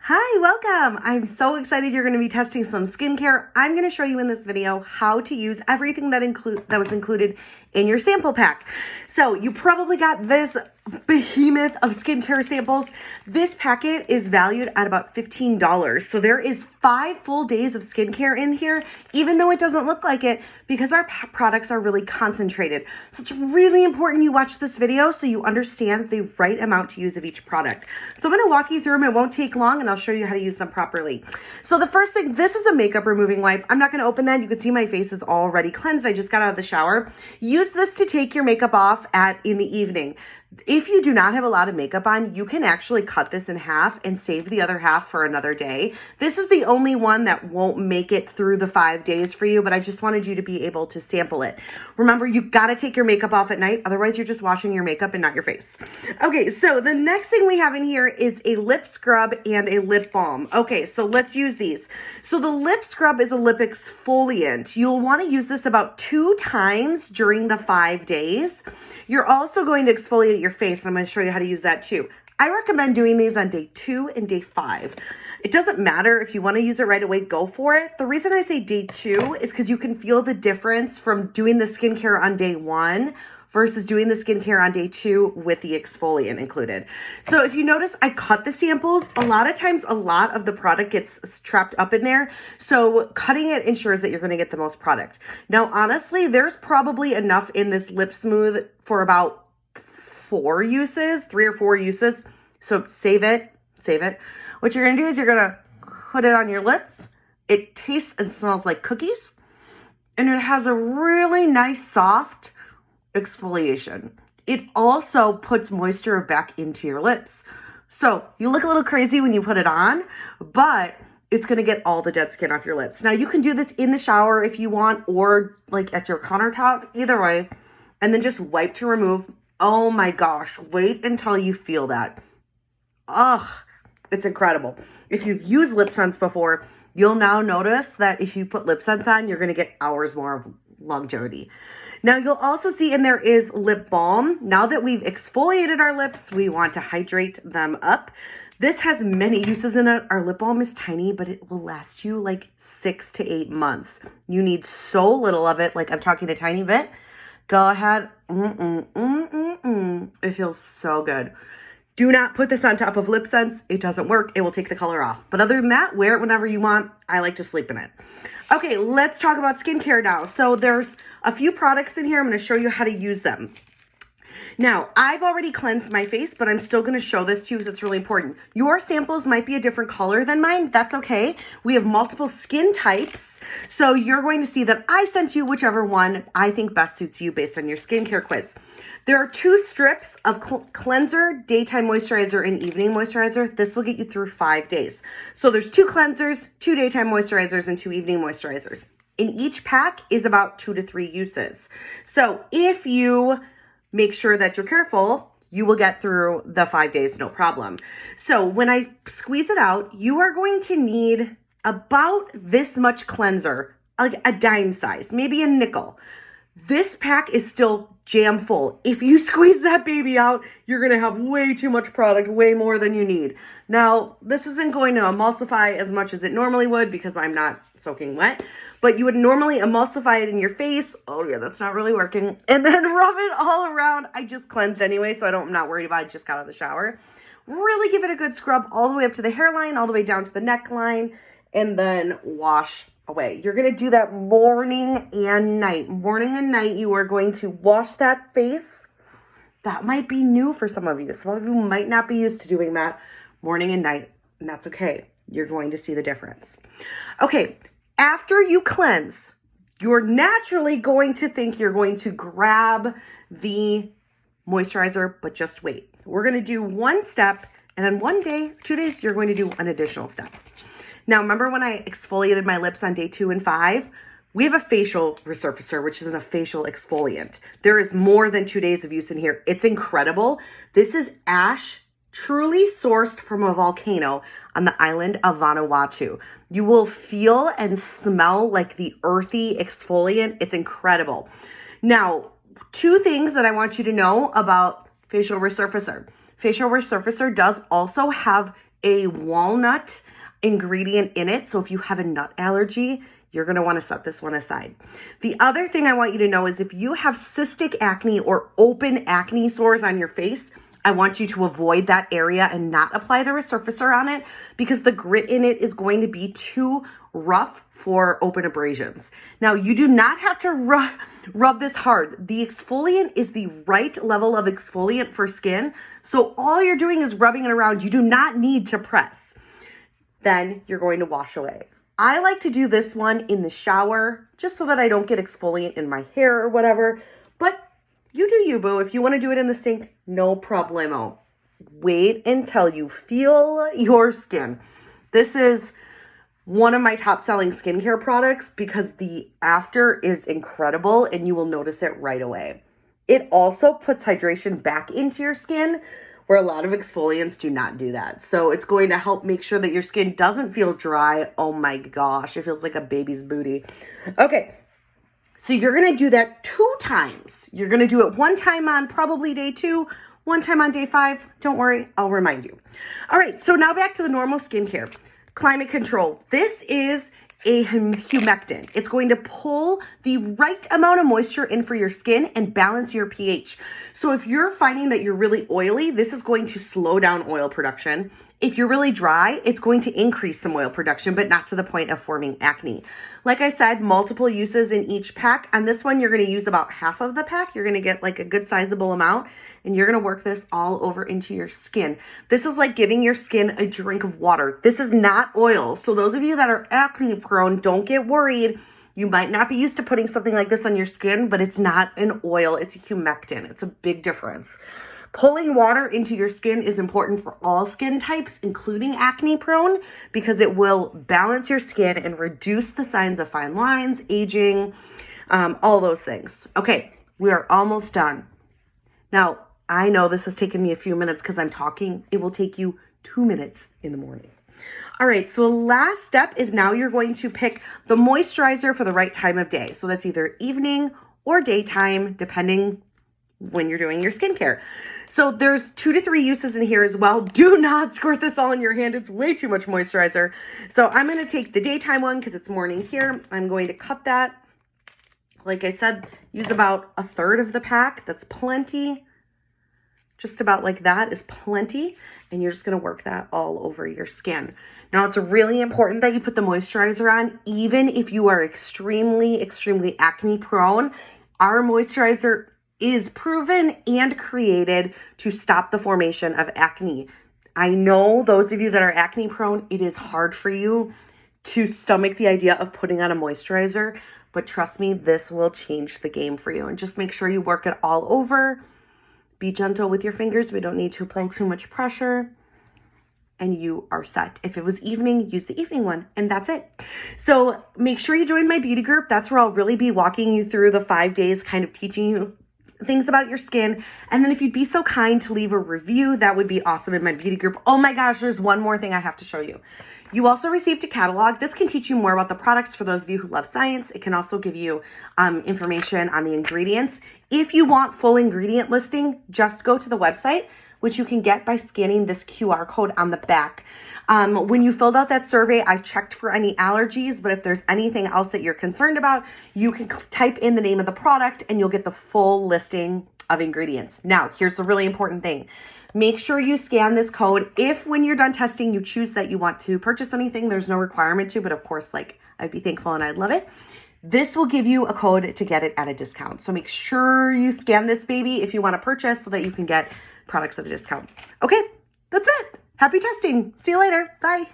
Hi, welcome. I'm so excited you're going to be testing some skincare. I'm going to show you in this video how to use everything that was included in your sample pack. So you probably got this behemoth of skincare samples. This packet is valued at about $15. So there is 5 full days of skincare in here, even though it doesn't look like it, because our products are really concentrated. So it's really important you watch this video so you understand the right amount to use of each product. So I'm going to walk you through them. It won't take long, and I'll show you how to use them properly. So the first thing, this is a makeup removing wipe. I'm not going to open that. You can see my face is already cleansed. I just got out of the shower. Use this to take your makeup off in the evening. If you do not have a lot of makeup on, you can actually cut this in half and save the other half for another day. This is the only one that won't make it through the 5 days for you, but I just wanted you to be able to sample it. Remember, you got to take your makeup off at night. Otherwise, you're just washing your makeup and not your face. Okay, so the next thing we have in here is a lip scrub and a lip balm. Okay, so let's use these. So the lip scrub is a lip exfoliant. You'll want to use this about 2 times during the 5 days. You're also going to exfoliate your face. I'm going to show you how to use that too. I recommend doing these on day 2 and day 5. It doesn't matter if you want to use it right away, go for it. The reason I say day 2 is because you can feel the difference from doing the skincare on day 1 versus doing the skincare on day 2 with the exfoliant included. So if you notice, I cut the samples. A lot of times, a lot of the product gets trapped up in there. So cutting it ensures that you're going to get the most product. Now, honestly, there's probably enough in this Lip Smooth for about 4 uses, 3 or 4 uses. So save it. What you're going to do is you're going to put it on your lips. It tastes and smells like cookies. And it has a really nice, soft exfoliation. It also puts moisture back into your lips. So you look a little crazy when you put it on, but it's going to get all the dead skin off your lips. Now you can do this in the shower if you want, or like at your countertop, either way, and then just wipe to remove. Oh my gosh, wait until you feel that. Ugh, it's incredible. If you've used lip scents before, you'll now notice that if you put lip scents on, you're going to get hours more of longevity. Now you'll also see in there is lip balm. Now that we've exfoliated our lips, we want to hydrate them up. This has many uses in it. Our lip balm is tiny, but it will last you like 6 to 8 months. You need so little of it, like I'm talking a tiny bit. Go ahead. It feels so good. Do not put this on top of lip scents. It doesn't work. It will take the color off. But other than that, wear it whenever you want. I like to sleep in it. Okay, let's talk about skincare now. So there's a few products in here. I'm going to show you how to use them. Now, I've already cleansed my face, but I'm still going to show this to you because it's really important. Your samples might be a different color than mine. That's okay. We have multiple skin types, so you're going to see that I sent you whichever one I think best suits you based on your skincare quiz. There are 2 strips of cleanser, daytime moisturizer, and evening moisturizer. This will get you through 5 days. So there's 2 cleansers, 2 daytime moisturizers, and 2 evening moisturizers. In each pack is about 2 to 3 uses. So if you make sure that you're careful, you will get through the 5 days, no problem. So when I squeeze it out, you are going to need about this much cleanser, like a dime size, maybe a nickel. This pack is still jam full. If you squeeze that baby out, you're going to have way too much product, way more than you need. Now, this isn't going to emulsify as much as it normally would because I'm not soaking wet, but you would normally emulsify it in your face. Oh yeah, that's not really working. And then rub it all around. I just cleansed anyway, so I'm not worried about it. I just got out of the shower. Really give it a good scrub all the way up to the hairline, all the way down to the neckline, and then wash away. You're going to do that morning and night. Morning and night, you are going to wash that face. That might be new for some of you. Some of you might not be used to doing that morning and night, and that's okay. You're going to see the difference. Okay, after you cleanse, you're naturally going to think you're going to grab the moisturizer, but just wait. We're going to do 1 step, and then 1 day, 2 days, you're going to do an additional step. Now, remember when I exfoliated my lips on day 2 and 5? We have a facial resurfacer, which is a facial exfoliant. There is more than 2 days of use in here. It's incredible. This is ash, truly sourced from a volcano on the island of Vanuatu. You will feel and smell like the earthy exfoliant. It's incredible. Now, 2 things that I want you to know about facial resurfacer. Facial resurfacer does also have a walnut ingredient in it. So if you have a nut allergy, you're going to want to set this one aside. The other thing I want you to know is if you have cystic acne or open acne sores on your face, I want you to avoid that area and not apply the resurfacer on it because the grit in it is going to be too rough for open abrasions. Now, you do not have to rub this hard. The exfoliant is the right level of exfoliant for skin. So all you're doing is rubbing it around. You do not need to press. Then you're going to wash away. I like to do this one in the shower just so that I don't get exfoliant in my hair or whatever. But you do you, boo. If you want to do it in the sink, no problemo. Wait until you feel your skin. This is one of my top selling skincare products because the after is incredible and you will notice it right away. It also puts hydration back into your skin where a lot of exfoliants do not do that. So it's going to help make sure that your skin doesn't feel dry. Oh my gosh, it feels like a baby's booty. Okay, so you're gonna do that 2 times. You're gonna do it 1 time on probably day 2, 1 time on day 5. Don't worry, I'll remind you. All right, so now back to the normal skincare. Climate control. This is a humectant. It's going to pull the right amount of moisture in for your skin and balance your pH. So if you're finding that you're really oily, this is going to slow down oil production. If you're really dry, it's going to increase some oil production, but not to the point of forming acne. Like I said, multiple uses in each pack. On this one, you're going to use about half of the pack. You're going to get like a good sizable amount, and you're going to work this all over into your skin. This is like giving your skin a drink of water. This is not oil. So those of you that are acne prone, don't get worried. You might not be used to putting something like this on your skin, but it's not an oil. It's a humectant. It's a big difference. Pulling water into your skin is important for all skin types, including acne prone, because it will balance your skin and reduce the signs of fine lines, aging, all those things. Okay, we are almost done. Now, I know this has taken me a few minutes because I'm talking. It will take you 2 minutes in the morning. All right, so the last step is now you're going to pick the moisturizer for the right time of day. So that's either evening or daytime, depending when you're doing your skincare. So there's 2 to 3 uses in here as well. Do not squirt this all in your hand. It's way too much moisturizer. So I'm going to take the daytime one because it's morning here. I'm going to cut that. Like I said, use about 1/3 of the pack. That's plenty. Just about like that is plenty. And you're just going to work that all over your skin. Now, it's really important that you put the moisturizer on, even if you are extremely, extremely acne prone. Our moisturizer is proven and created to stop the formation of acne. I know those of you that are acne prone, it is hard for you to stomach the idea of putting on a moisturizer, but trust me, this will change the game for you. And just make sure you work it all over. Be gentle with your fingers. We don't need to apply too much pressure. And you are set. If it was evening, use the evening one, and that's it. So make sure you join my beauty group. That's where I'll really be walking you through the 5 days, kind of teaching you things about your skin. And then if you'd be so kind to leave a review, that would be awesome in my beauty group. Oh my gosh, there's one more thing I have to show you. You also received a catalog. This can teach you more about the products for those of you who love science. It can also give you information on the ingredients. If you want full ingredient listing, just go to the website, which you can get by scanning this QR code on the back. When you filled out that survey, I checked for any allergies, but if there's anything else that you're concerned about, you can type in the name of the product and you'll get the full listing of ingredients. Now, here's the really important thing. Make sure you scan this code. If when you're done testing, you choose that you want to purchase anything, there's no requirement to, but of course, like I'd be thankful and I'd love it. This will give you a code to get it at a discount. So make sure you scan this baby if you want to purchase so that you can get products at a discount. Okay, that's it. Happy testing. See you later. Bye.